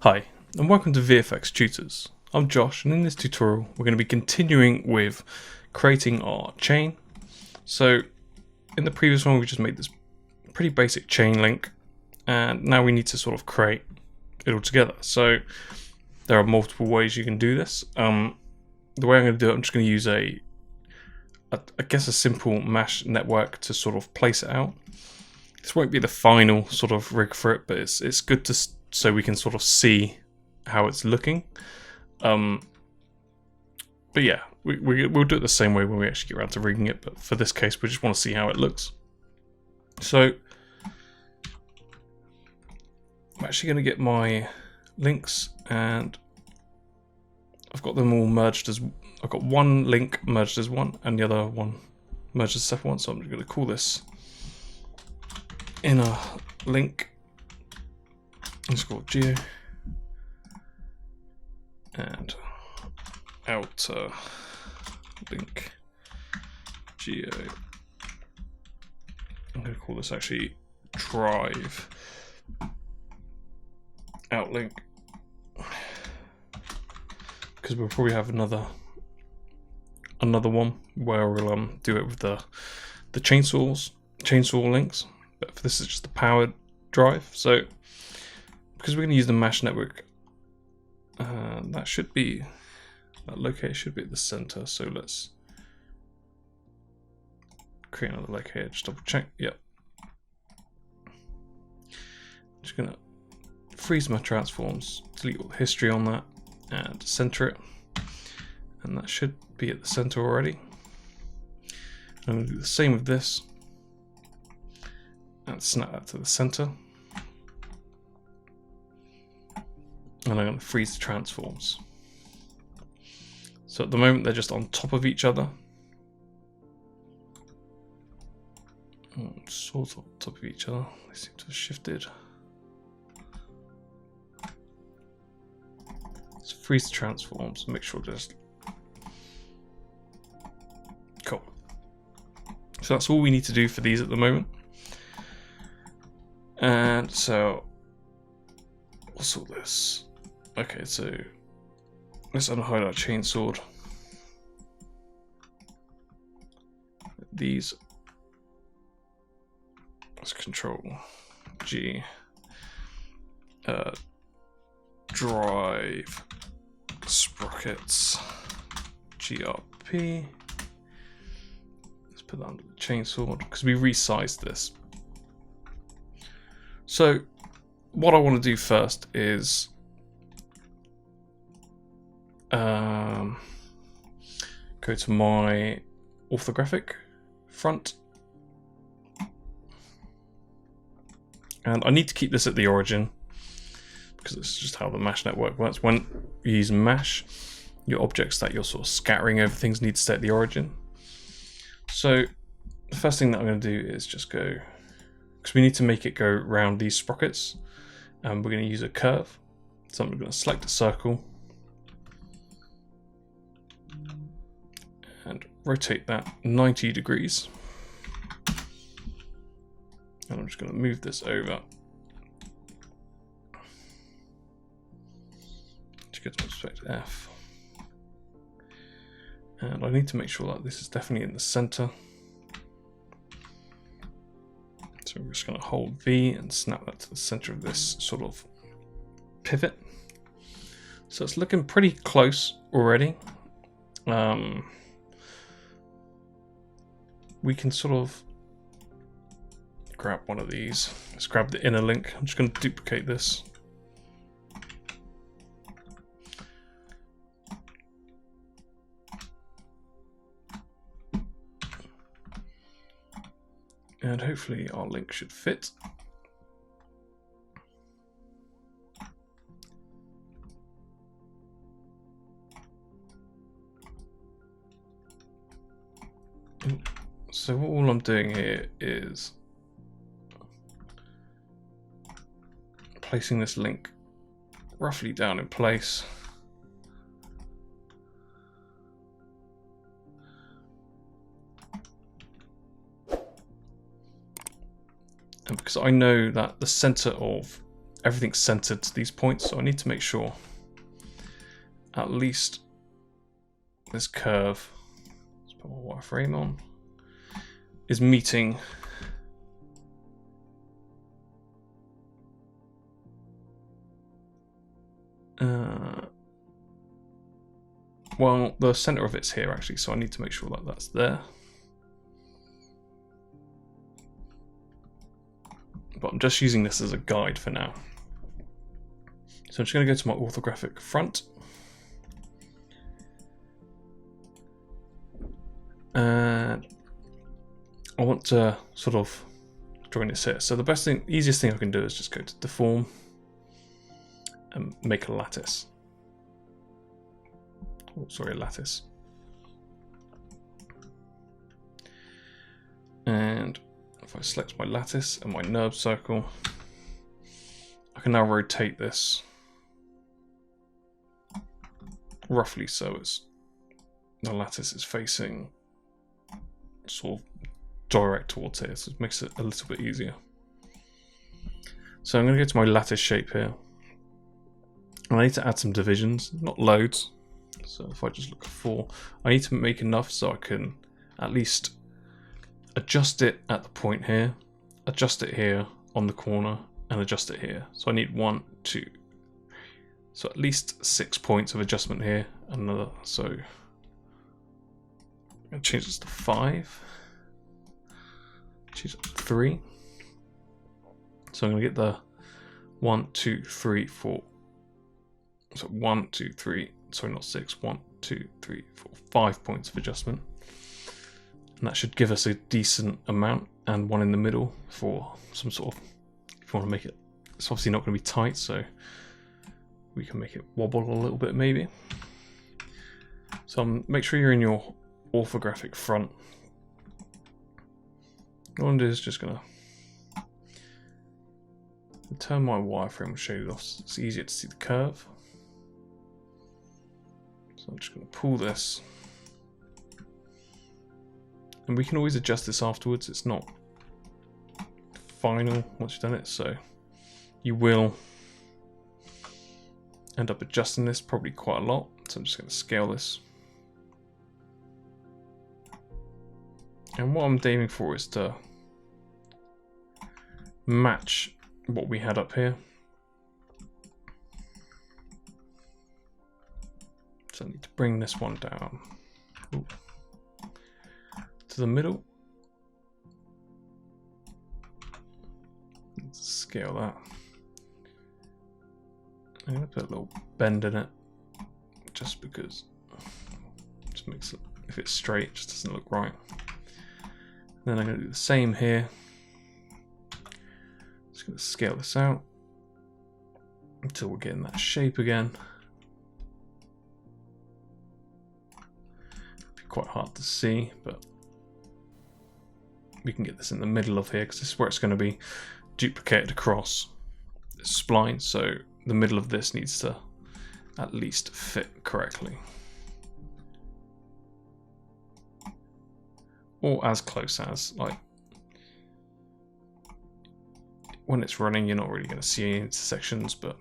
Hi, and welcome to VFX Tutors. I'm Josh, and in this tutorial we're going to be continuing with creating our chain. So in the previous one we just made this pretty basic chain link, and now we need to sort of create it all together. So there are multiple ways you can do this. The way I'm going to do it, I'm just going to use I guess a simple mesh network to sort of place it out. This won't be the final sort of rig for it, but it's good to so we can sort of see how it's looking. But yeah, we'll do it the same way when we actually get around to rigging it, but for this case we just want to see how it looks. So I'm actually going to get my links, and I've got them all merged as, I've got one link merged as one and the other one merged as a separate one, so I'm just going to call this inner link. It's called geo, and outer link geo. I'm going to call this actually drive outlink, because we'll probably have another one where we'll do it with the chainsaw links, but for this is just the powered drive. So because we're going to use the mesh network, that locator should be at the center. So let's create another locator, just double check. Yep. Just gonna freeze my transforms, delete all the history on that, and center it. And that should be at the center already. I'm going to do the same with this, and snap that to the center. And I'm going to freeze the transforms. So at the moment they're just on top of each other. Sort of on top of each other. They seem to have shifted. Let's freeze the transforms and make sure just cool. So that's all we need to do for these at the moment. And so what's all this? Okay, so let's unhide our chainsaw. These, let's control G, drive sprockets GRP. Let's put that under the chainsaw because we resized this. So what I want to do first is go to my orthographic front, and I need to keep this at the origin because it's just how the mesh network works. When you use mesh, your objects that you're sort of scattering over things need to stay at the origin. So the first thing that I'm going to do is just go, because we need to make it go around these sprockets, and we're going to use a curve. So I'm going to select a circle and rotate that 90 degrees. And I'm just going to move this over to get to perspective F. And I need to make sure that this is definitely in the center. So we're just going to hold V and snap that to the center of this sort of pivot. So it's looking pretty close already. We can sort of grab one of these. Let's grab the inner link. I'm just going to duplicate this. And hopefully our link should fit. So all I'm doing here is placing this link roughly down in place. And because I know that the center of everything's centered to these points, so I need to make sure at least this curve, let's put my wireframe on, is meeting well, the center of it's here actually, so I need to make sure that that's there. But I'm just using this as a guide for now. So I'm just going to go to my orthographic front. And I want to sort of join this here. So the easiest thing I can do is just go to deform and make a lattice. Oh, sorry, a lattice. And if I select my lattice and my NURB circle, I can now rotate this roughly so it's the lattice is facing sort of direct towards here, so it makes it a little bit easier. So I'm going to go to my lattice shape here. And I need to add some divisions, not loads. So if I just look at 4, I need to make enough so I can at least adjust it at the point here, adjust it here on the corner, and adjust it here. So I need 1, 2, so at least 6 points of adjustment here, another, so I'm going to change this to 5, change it to 3. So I'm going to get the 1, 2, 3, 4. So 1, 2, 3, sorry, not 6, 1, 2, 3, 4, 5 points of adjustment. And that should give us a decent amount, and one in the middle for some sort of, if you want to make it, it's obviously not going to be tight, so we can make it wobble a little bit maybe. So make sure you're in your orthographic front. What I'm going to do is just going to turn my wireframe shaded off so it's easier to see the curve. So I'm just going to pull this. And we can always adjust this afterwards, it's not final once you've done it, so you will end up adjusting this probably quite a lot. So I'm just going to scale this. And what I'm aiming for is to match what we had up here. So I need to bring this one down. Ooh. To the middle. Let's scale that. I'm going to put a little bend in it, just because it just makes it, if it's straight, it just doesn't look right. Then I'm going to do the same here. Just going to scale this out until we're getting that shape again. It'll be quite hard to see, but we can get this in the middle of here because this is where it's going to be duplicated across this spline, so the middle of this needs to at least fit correctly, or as close as, like when it's running you're not really going to see any intersections, but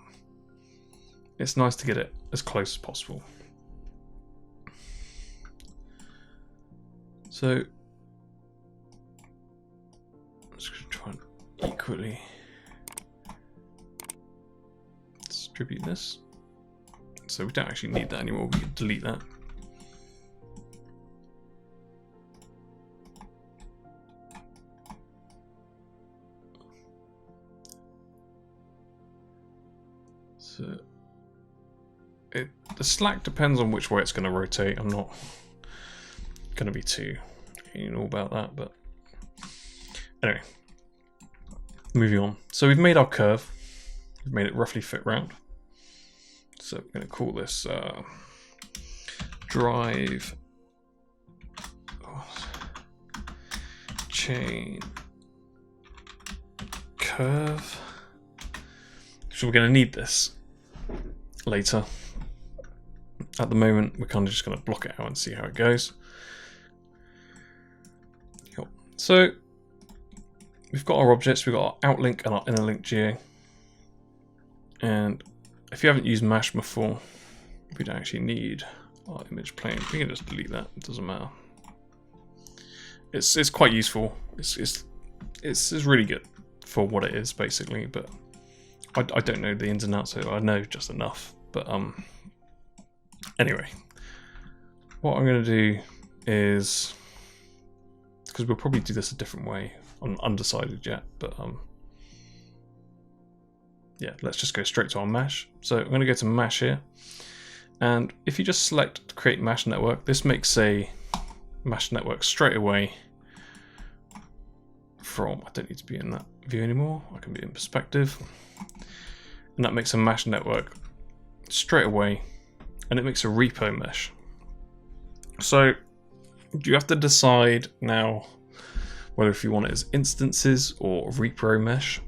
it's nice to get it as close as possible. So I'm just going to try and equally distribute this. So we don't actually need that anymore, we can delete that. So the slack depends on which way it's going to rotate. I'm not going to be too anal about that, but anyway, moving on. So we've made our curve, we've made it roughly fit round. So we're going to call this drive chain curve. So we're going to need this later. At the moment, we're kind of just going to block it out and see how it goes. Cool. So we've got our objects, we've got our outlink and our inner link geo. And if you haven't used mesh before, we don't actually need our image plane. We can just delete that. It doesn't matter. It's quite useful. It's really good for what it is basically, but I don't know the ins and outs, so I know just enough. But anyway, what I'm going to do is, because we'll probably do this a different way. I'm undecided yet, but yeah, let's just go straight to our mesh. So I'm going to go to mesh here, and if you just select create mesh network, this makes a mesh network straight away from, I don't need to be in that view anymore, I can be in perspective, and that makes a mesh network straight away, and it makes a repo mesh. So you have to decide now whether if you want it as instances or repro mesh.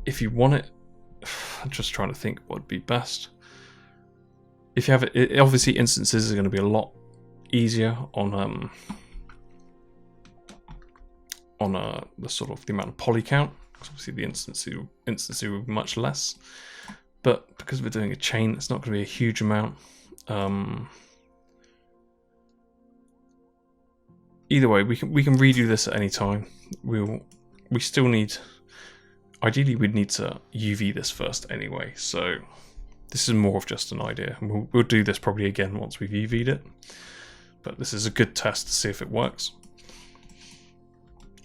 If you want it, I'm just trying to think what would be best. If you have it, obviously instances are going to be a lot easier on the sort of the amount of poly count. Obviously the instances will be much less, but because we're doing a chain, it's not going to be a huge amount. Either way, we can redo this at any time. We still need, ideally we'd need to UV this first anyway, so this is more of just an idea. We'll do this probably again once we've UV'd it, but this is a good test to see if it works.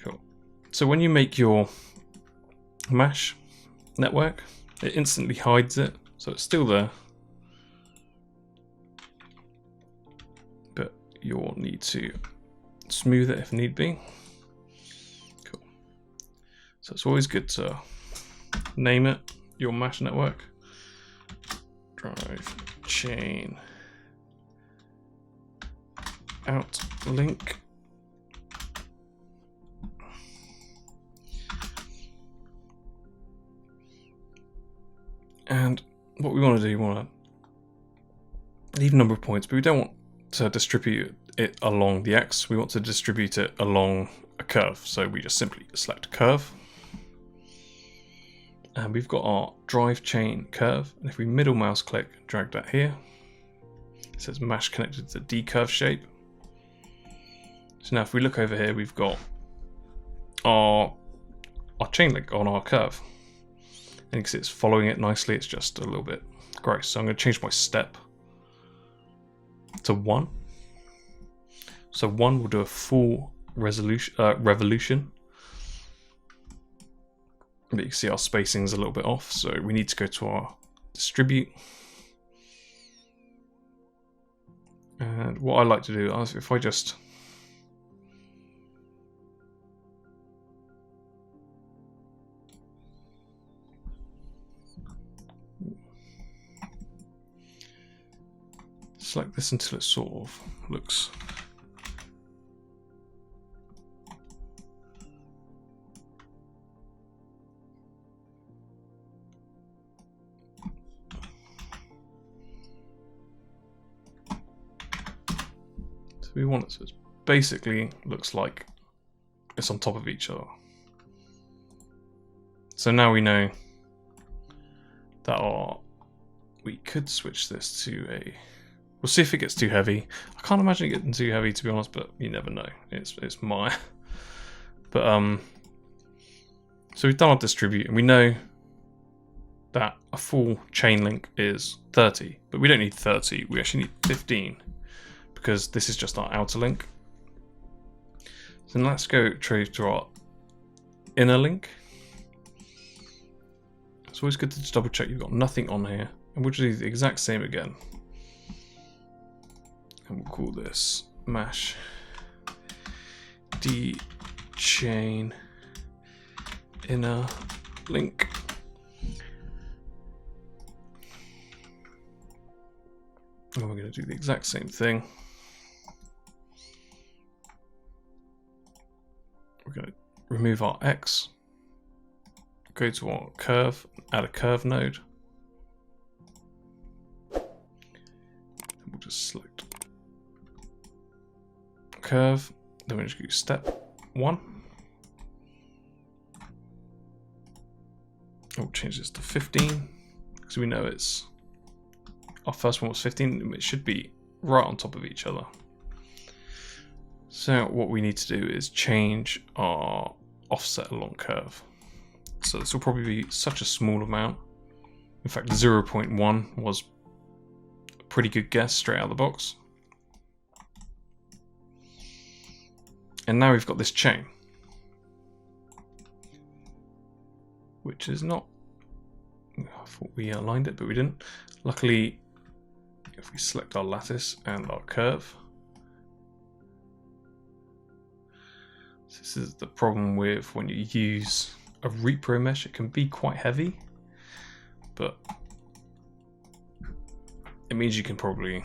Cool. So when you make your mesh network, it instantly hides it, so it's still there, but you'll need to smooth it if need be. Cool. So it's always good to name it your mesh network. Drive chain out link. And what we want to do, we want to leave a number of points, but we don't want to distribute it along the X, we want to distribute it along a curve. So we just simply select curve. And we've got our drive chain curve. And if we middle mouse click, drag that here, it says mesh connected to D curve shape. So now if we look over here, we've got our chain link on our curve. And you can see it's following it nicely, it's just a little bit gross. So I'm going to change my step to 1. So 1 will do a full revolution. But you can see our spacing is a little bit off, so we need to go to our distribute. And what I like to do is if I just select this until it sort of looks we want it so it basically looks like it's on top of each other. So now we know that we could switch this to a, we'll see if it gets too heavy. I can't imagine it getting too heavy, to be honest, but you never know. It's my but so we've done our distribute, and we know that a full chain link is 30, but we don't need 30, we actually need 15. Because this is just our outer link. So let's go to our inner link. It's always good to just double check you've got nothing on here. And we'll do the exact same again. And we'll call this mesh D chain inner link. And we're going to do the exact same thing. We're going to remove our X, go to our curve, add a curve node. And we'll just select curve, then we'll just do step 1. I'll change this to 15 because we know it's our first one was 15. It should be right on top of each other. So what we need to do is change our offset along curve. So this will probably be such a small amount. In fact, 0.1 was a pretty good guess straight out of the box. And now we've got this chain, which is not, I thought we aligned it, but we didn't. Luckily, if we select our lattice and our curve, this is the problem with when you use a repro mesh, it can be quite heavy, but it means you can probably,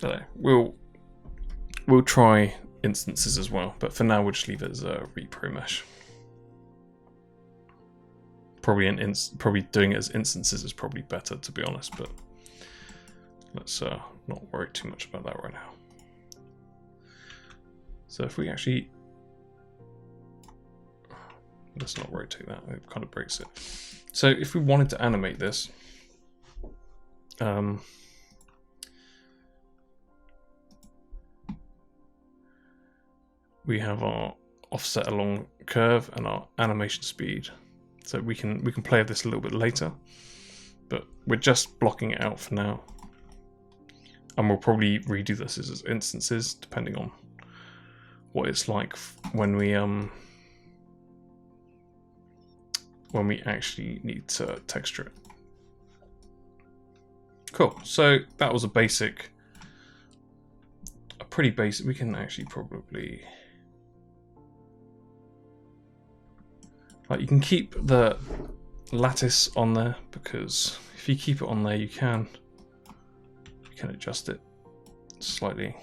I don't know, we'll try instances as well, but for now we'll just leave it as a repro mesh. Probably doing it as instances is probably better, to be honest, but let's not worry too much about that right now. So if we actually, let's not rotate that, it kind of breaks it. So if we wanted to animate this, we have our offset along curve and our animation speed. So we can play with this a little bit later, but we're just blocking it out for now. And we'll probably redo this as instances depending on what it's like when we actually need to texture it. Cool. So that was a pretty basic. We can actually probably, like, you can keep the lattice on there because if you keep it on there, you can adjust it slightly.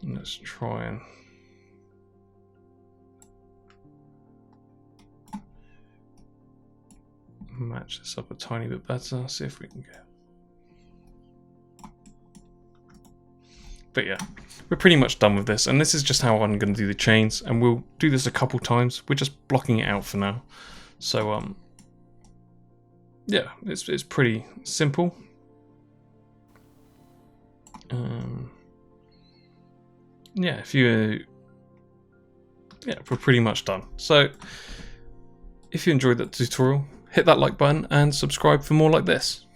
Let's try and match this up a tiny bit better, see if we can get. But yeah, we're pretty much done with this, and this is just how I'm going to do the chains, and we'll do this a couple times. We're just blocking it out for now. So yeah, it's pretty simple. Yeah, we're pretty much done. So if you enjoyed that tutorial, hit that like button and subscribe for more like this.